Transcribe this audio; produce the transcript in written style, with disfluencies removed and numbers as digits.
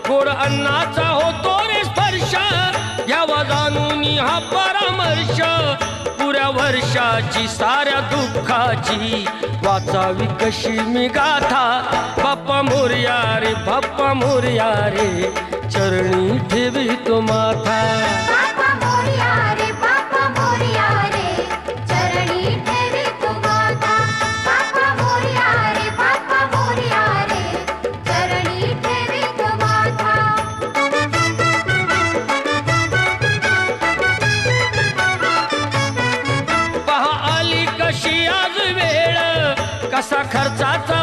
गोड अन्नाचा होतो रे स्पर्श घ्यावा जाणून हा परामर्श पुऱ्या वर्षाची साऱ्या दुःखाची वाचावी कशी मी गाथा बाप्पा मोरया रे बाप्पा मोरया रे चरणी ठेवी तो माथा बाप्पा मोरया रे बाप्पा मोरया रे चरणी ठेवी तो माथा बाप्पा मोरया रे बाप्पा मोरया रे चरणी ठेवी तो माथा पहा आली कशी आज वेळ कसा खर्चाचा